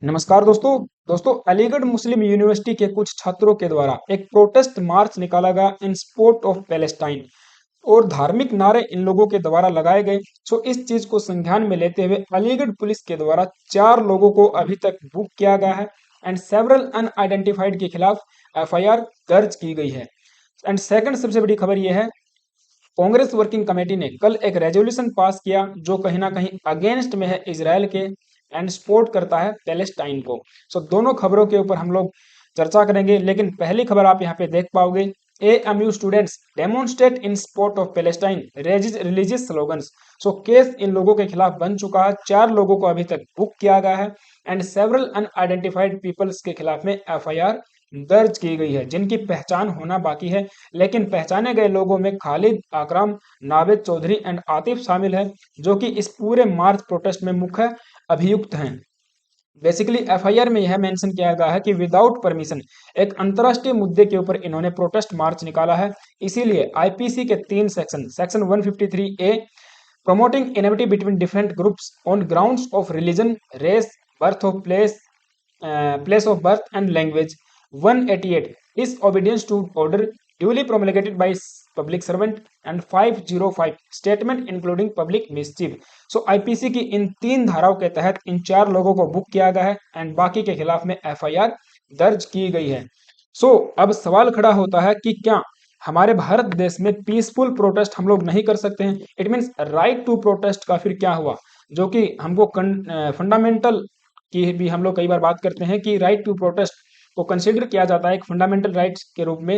नमस्कार दोस्तों। अलीगढ़ मुस्लिम यूनिवर्सिटी के कुछ छात्रों के द्वारा एक प्रोटेस्ट मार्च निकाला गया इन सपोर्ट ऑफ पैलेस्टाइन और धार्मिक नारे इन लोगों के द्वारा लगाए गए। सो इस चीज को संज्ञान में लेते हुए अलीगढ़ पुलिस के द्वारा 4 लोगों को अभी तक बुक किया गया है एंड सेवरल अनआइडेंटिफाइड के खिलाफ एफआईआर दर्ज की गई है। एंड सेकंड सबसे बड़ी खबर यह है, कांग्रेस वर्किंग कमेटी ने कल एक रेजोल्यूशन पास किया जो कहीं ना कहीं अगेंस्ट में है इजराइल के एंड सपोर्ट करता है पैलेस्टाइन को। सो दोनों खबरों के ऊपर हम लोग चर्चा करेंगे, लेकिन पहली खबर आप यहाँ पे देख पाओगे, AMU students demonstrate in support of Palestine religious slogans. So case in लोगों के खिलाफ बन चुका है, 4 लोगों को अभी तक बुक किया गया है एंड सेवरल अनआइडेंटिफाइड पीपल्स के खिलाफ में एफआईआर दर्ज की गई है जिनकी पहचान होना बाकी है। लेकिन पहचाने गए लोगों में खालिद आकरम, नावेद चौधरी एंड आतिफ शामिल है, जो कि इस पूरे मार्च प्रोटेस्ट में मुख्य अभियुक्त हैं। बेसिकली एफआईआर में यह मेंशन किया गया है कि विदाउट परमिशन एक अंतर्राष्ट्रीय मुद्दे के ऊपर इन्होंने प्रोटेस्ट मार्च निकाला है। इसीलिए आईपीसी के 3 section, section 153A promoting enmity between different groups on grounds of religion, race, birth of place of birth and language, 188 disobedience to order duly promulgated by public servant and 505 statement including public mischief। So IPC की इन 3 धाराओं के तहत इन 4 लोगों को book किया गया है and बाकी के खिलाफ में एफआईआर दर्ज की गई है। सो अब सवाल खड़ा होता है कि क्या हमारे भारत देश में पीसफुल प्रोटेस्ट हम लोग नहीं कर सकते हैं? It means right to protest का फिर क्या हुआ, जो कि हमको फंडामेंटल की भी हम लोग कई बार बात करते हैं कि राइट टू प्रोटेस्ट को कंसिडर किया जाता है एक फंडामेंटल राइट्स के रूप में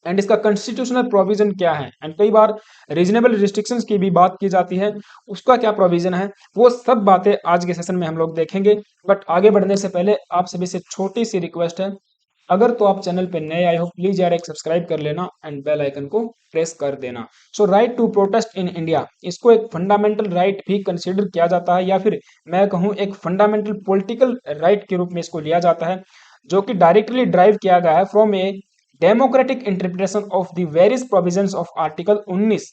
एंड इसका कॉन्स्टिट्यूशनल प्रोविजन क्या है एंड कई बार रीजनेबल रिस्ट्रिक्शंस की भी बात की जाती है, उसका क्या प्रोविजन है, वो सब बातें आज के सेशन में हम लोग देखेंगे। बट आगे बढ़ने से पहले आप सभी से छोटी सी रिक्वेस्ट है, अगर तो आप चैनल पे नए आए हो प्लीज यार एक सब्सक्राइब कर लेना एंड बेल आइकन को प्रेस कर देना। So right to protest in India, इसको एक फंडामेंटल राइट भी कंसीडर किया जाता है या फिर मैं कहूँ एक फंडामेंटल पॉलिटिकल राइट के रूप में इसको लिया जाता है, जो कि डायरेक्टली ड्राइव किया गया है from a democratic interpretation of the various provisions of article 19।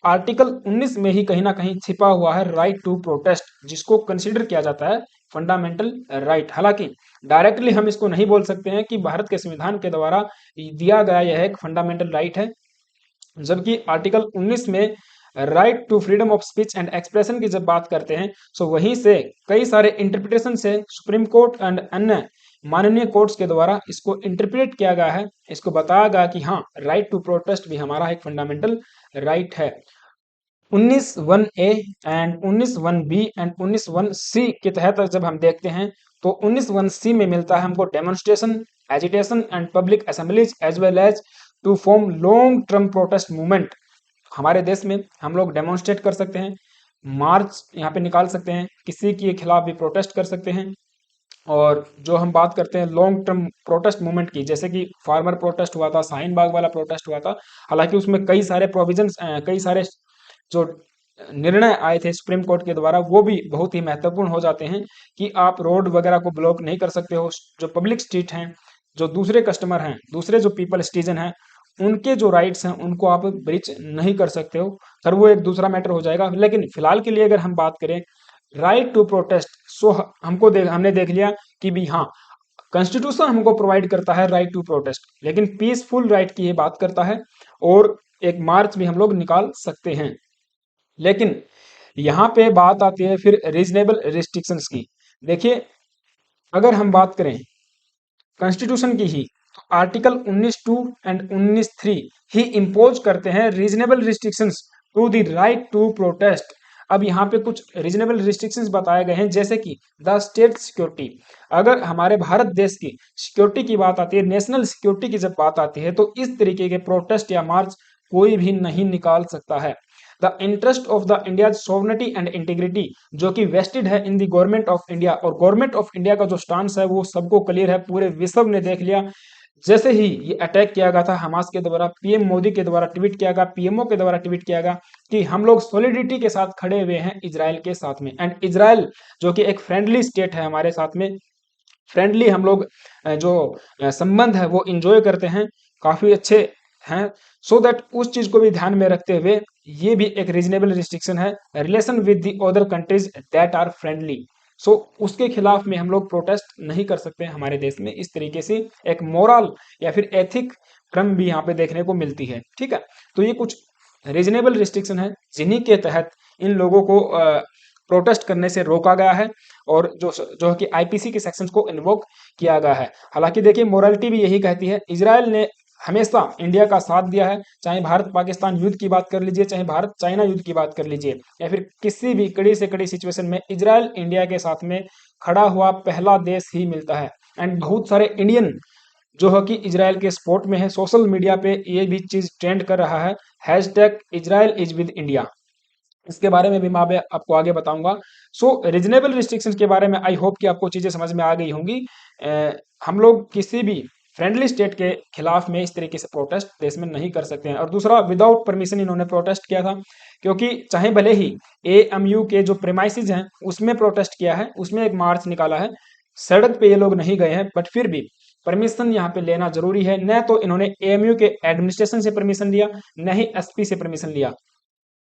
Article 19 में ही कहीं ना कहीं छिपा हुआ है राइट टू प्रोटेस्ट, जिसको कंसिडर किया जाता है फंडामेंटल राइट। हालांकि डायरेक्टली हम इसको नहीं बोल सकते हैं कि भारत के संविधान के द्वारा दिया गया यह एक फंडामेंटल राइट है, जबकि आर्टिकल 19 में right to freedom of speech and expression की जब बात करते हैं सो वहीं से कई सारे इंटरप्रिटेशन से सुप्रीम कोर्ट एंड अन्य माननीय कोर्ट्स के द्वारा इसको इंटरप्रेट किया गया है, इसको बताया गया कि हाँ राइट टू प्रोटेस्ट भी हमारा एक फंडामेंटल राइट है। 19(1)(a and 19(1)(b and 19(1)(c के तहत जब हम देखते हैं तो 19(1)(c में मिलता है हमको demonstration, agitation and public assemblies as well as to form long term protest movement. हमारे देश में हम लोग डेमोन्स्ट्रेट कर सकते हैं, मार्च यहाँ पे निकाल सकते हैं, किसी के खिलाफ भी प्रोटेस्ट कर सकते हैं। और जो हम बात करते हैं लॉन्ग टर्म प्रोटेस्ट मूवमेंट की, जैसे कि फार्मर प्रोटेस्ट हुआ था, शाहीन बाग वाला प्रोटेस्ट हुआ था, हालांकि उसमें कई सारे प्रोविजंस, कई सारे जो निर्णय आए थे सुप्रीम कोर्ट के द्वारा वो भी बहुत ही महत्वपूर्ण हो जाते हैं कि आप रोड वगैरह को ब्लॉक नहीं कर सकते हो, जो पब्लिक स्ट्रीट हैं, जो दूसरे कस्टमर हैं, दूसरे जो पीपल सिटीजन हैं, उनके जो राइट्स हैं उनको आप ब्रीच नहीं कर सकते हो। सर वो एक दूसरा मैटर हो जाएगा, लेकिन फिलहाल के लिए अगर हम बात करें राइट टू प्रोटेस्ट, सो हमने देख लिया कि भी हाँ कॉन्स्टिट्यूशन हमको प्रोवाइड करता है राइट टू प्रोटेस्ट, लेकिन पीसफुल राइट की ये बात करता है और एक मार्च भी हम लोग निकाल सकते हैं। लेकिन यहाँ पे बात आती है फिर रीजनेबल रिस्ट्रिक्शंस की। देखिए अगर हम बात करें कॉन्स्टिट्यूशन की ही तो आर्टिकल 19(2) एंड 19(3) ही इम्पोज करते हैं reasonable restrictions to the right to protest. अब यहाँ पे कुछ रीजनेबल रिस्ट्रिक्शंस बताए गए हैं, जैसे कि द स्टेट सिक्योरिटी। अगर हमारे भारत देश की सिक्योरिटी की बात आती है, नेशनल सिक्योरिटी की जब बात आती है तो इस तरीके के प्रोटेस्ट या मार्च कोई भी नहीं निकाल सकता है। The interest of the India sovereignty and integrity, जो कि वेस्टेड है in the government of India, और गवर्नमेंट ऑफ इंडिया का जो स्टांस है वो सबको क्लियर है, पूरे विश्व ने देख लिया। जैसे ही ये अटैक किया गया था हमास के द्वारा, पीएम मोदी के द्वारा ट्वीट किया गया, पीएमओ के द्वारा ट्वीट किया गया कि हम लोग सॉलिडिटी के साथ खड़े हुए हैं इजराइल के साथ में, एंड इजराइल जो कि एक फ्रेंडली स्टेट है हमारे साथ में, फ्रेंडली हम लोग जो संबंध है वो इंजॉय करते हैं, काफी अच्छे हैं। सो दैट उस चीज को भी ध्यान में रखते हुए ये भी एक रीजनेबल रिस्ट्रिक्शन है, relation with the other countries that are friendly. So उसके खिलाफ में हम लोग प्रोटेस्ट नहीं कर सकते हैं हमारे देश में। इस तरीके से एक मोरल या फिर एथिक क्रम भी यहाँ पे देखने को मिलती है, ठीक है। तो ये कुछ रीजनेबल रिस्ट्रिक्शन है जिन्हीं के तहत इन लोगों को प्रोटेस्ट करने से रोका गया है और जो कि आईपीसी के सेक्शंस को इन्वोक किया गया है। हालांकि देखिए मोरालिटी भी यही कहती है, इजराइल ने हमेशा इंडिया का साथ दिया है, चाहे भारत पाकिस्तान युद्ध की बात कर लीजिए, चाहे भारत चाइना युद्ध की बात कर लीजिए, या फिर किसी भी कड़ी से कड़ी सिचुएशन में इजराइल इंडिया के साथ में खड़ा हुआ पहला देश ही मिलता है। एंड बहुत सारे इंडियन जो है कि इजराइल के सपोर्ट में है। सोशल मीडिया पे ये भी चीज ट्रेंड कर रहा है, hashtag Israel is with India. इसके बारे में भी मैं आपको आगे बताऊंगा। सो रीजनेबल रिस्ट्रिक्शंस के बारे में आई होप कि आपको चीजें समझ में आ गई होंगी। हम लोग किसी भी फ्रेंडली स्टेट के खिलाफ में इस तरीके से प्रोटेस्ट देश में नहीं कर सकते हैं। और दूसरा, विदाउट परमिशन इन्होंने प्रोटेस्ट किया था, क्योंकि चाहे भले ही एएमयू के जो प्रेमाइसिस हैं उसमें प्रोटेस्ट किया है, उसमें एक मार्च निकाला है, सड़क पे ये लोग नहीं गए हैं, बट फिर भी परमिशन यहाँ पे लेना जरूरी है। न तो इन्होंने एएमयू के एडमिनिस्ट्रेशन से परमिशन लिया, न ही एसपी से परमिशन लिया,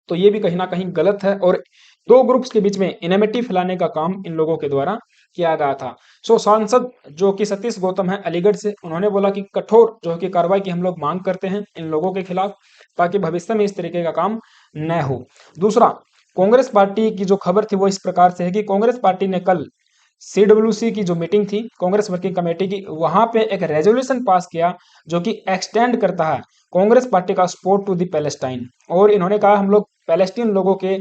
तो ये भी कहीं ना कहीं गलत है और दो ग्रुप्स के बीच में इनेमिटी फैलाने का काम इन लोगों के द्वारा किया गया था। सो सांसद जो कि सतीश गौतम है अलीगढ़ से, उन्होंने बोला कि कठोर जो कि कार्रवाई की हम लोग मांग करते हैं इन लोगों के खिलाफ, ताकि भविष्य में इस तरीके का काम न हो। दूसरा, कांग्रेस पार्टी की जो खबर थी वो इस प्रकार से है कि कांग्रेस पार्टी ने कल सीडब्ल्यूसी की जो मीटिंग थी कांग्रेस वर्किंग कमेटी की, वहां पे एक रेजोल्यूशन पास किया जो कि एक्सटेंड करता है कांग्रेस पार्टी का सपोर्ट टू द पैलेस्टाइन। और इन्होंने कहा हम लोग पैलेस्टीन लोगों के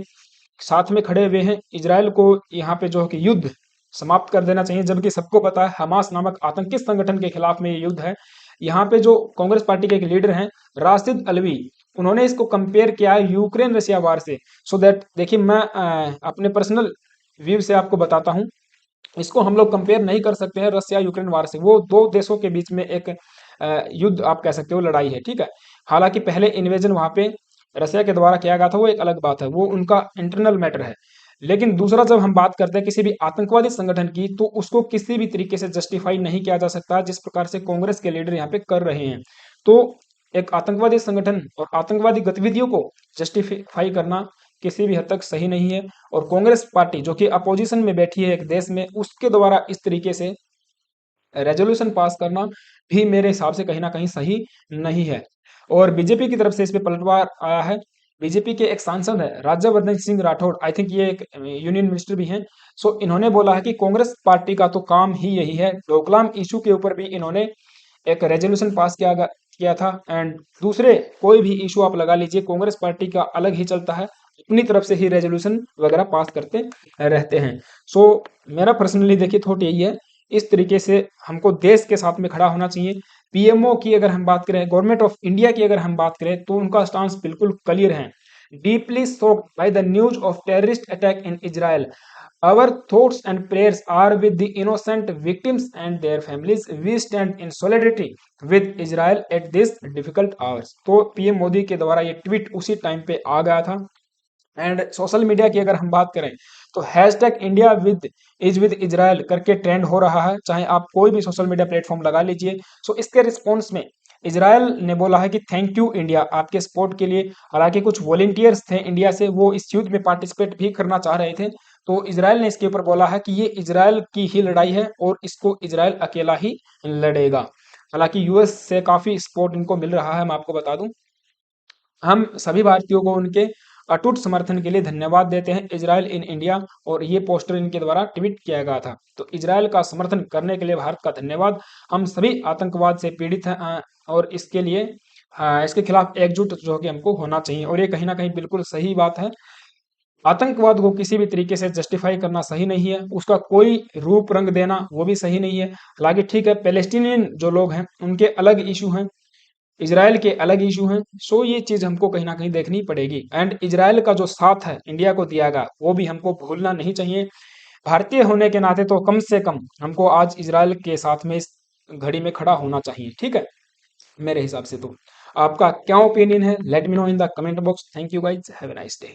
साथ में खड़े हुए हैं, इजराइल को यहाँ पे जो है कि युद्ध समाप्त कर देना चाहिए, जबकि सबको पता है हमास नामक आतंकी संगठन के खिलाफ में ये युद्ध है। यहाँ पे जो कांग्रेस पार्टी के एक लीडर हैं राशिद अलवी, उन्होंने इसको कंपेयर किया है यूक्रेन रशिया वार से। सो दैट देखिए मैं अपने पर्सनल व्यू से आपको बताता हूँ, इसको हम लोग कंपेयर नहीं कर सकते हैं रशिया यूक्रेन वार से। वो दो देशों के बीच में एक युद्ध आप कह सकते हो, लड़ाई है, ठीक है। हालांकि पहले इन्वेजन वहां पे रशिया के द्वारा किया गया था, वो एक अलग बात है, वो उनका इंटरनल मैटर है। लेकिन दूसरा, जब हम बात करते हैं किसी भी आतंकवादी संगठन की, तो उसको किसी भी तरीके से जस्टिफाई नहीं किया जा सकता जिस प्रकार से कांग्रेस के लीडर यहाँ पे कर रहे हैं। तो एक आतंकवादी संगठन और आतंकवादी गतिविधियों को जस्टिफाई करना किसी भी हद तक सही नहीं है। और कांग्रेस पार्टी जो कि अपोजिशन में बैठी है एक देश में, उसके द्वारा इस तरीके से रेजोल्यूशन पास करना भी मेरे हिसाब से कहीं ना कहीं सही नहीं है। और बीजेपी की तरफ से इस पे पलटवार आया है। बीजेपी के एक सांसद है राज्यवर्धन सिंह राठौड़, आई थिंक ये एक यूनियन मिनिस्टर भी हैं। सो इन्होंने बोला है कि कांग्रेस पार्टी का तो काम ही यही है, डोकलाम इशू के ऊपर भी इन्होंने एक रेजोल्यूशन पास किया था। एंड दूसरे कोई भी इशू आप लगा लीजिए, कांग्रेस पार्टी का अलग ही चलता है, अपनी तरफ से ही रेजोल्यूशन वगैरह पास करते रहते हैं। सो मेरा पर्सनली देखिए थॉट यही है, इस तरीके से हमको देश के साथ में खड़ा होना चाहिए। पीएमओ की अगर हम बात करें, गवर्नमेंट ऑफ इंडिया की अगर हम बात करें, तो उनका स्टांस बिल्कुल क्लियर है। Deeply shocked by the news of terrorist attack in Israel, our thoughts and prayers are with the innocent victims and their families. We stand in solidarity with Israel at this difficult hours। तो PM Modi के द्वारा ये tweet उसी time पे आ गया था। And social media की अगर हम बात करें, तो हैशटैग इंडिया विद इजराइल करके ट्रेंड हो रहा है, चाहे आप कोई भी सोशल मीडिया प्लेटफॉर्म लगा लीजिए। सो इसके रिस्पॉन्स में इजराइल ने बोला है कि थैंक यू इंडिया आपके सपोर्ट के लिए। हालांकि कुछ वॉलेंटियर्स थे इंडिया से, वो इस युद्ध में पार्टिसिपेट भी करना चाह रहे थे, तो इजराइल ने इसके ऊपर बोला है कि ये इजराइल की ही लड़ाई है और इसको इजराइल अकेला ही लड़ेगा। हालांकि यूएस से काफी सपोर्ट इनको मिल रहा है, मैं आपको बता दूं। हम सभी भारतीयों को उनके अटूट समर्थन के लिए धन्यवाद देते हैं, इजराइल इन इंडिया। और ये पोस्टर इनके द्वारा ट्वीट किया गया था। तो इजराइल का समर्थन करने के लिए भारत का धन्यवाद। हम सभी आतंकवाद से पीड़ित हैं और इसके लिए इसके खिलाफ एकजुट जो कि हमको होना चाहिए। और ये कहीं ना कहीं बिल्कुल सही बात है। आतंकवाद को किसी भी तरीके से जस्टिफाई करना सही नहीं है, उसका कोई रूप रंग देना वो भी सही नहीं है। हालांकि ठीक है, पैलेस्टीनियन जो लोग हैं उनके अलग इशू हैं, इजराइल के अलग इशू हैं। सो ये चीज हमको कहीं ना कहीं देखनी पड़ेगी। एंड इजराइल का जो साथ है इंडिया को दिया गया, वो भी हमको भूलना नहीं चाहिए। भारतीय होने के नाते तो कम से कम हमको आज इजराइल के साथ में इस घड़ी में खड़ा होना चाहिए, ठीक है, मेरे हिसाब से। तो आपका क्या ओपिनियन है, let me know in the comment box. Thank you guys, have a nice day.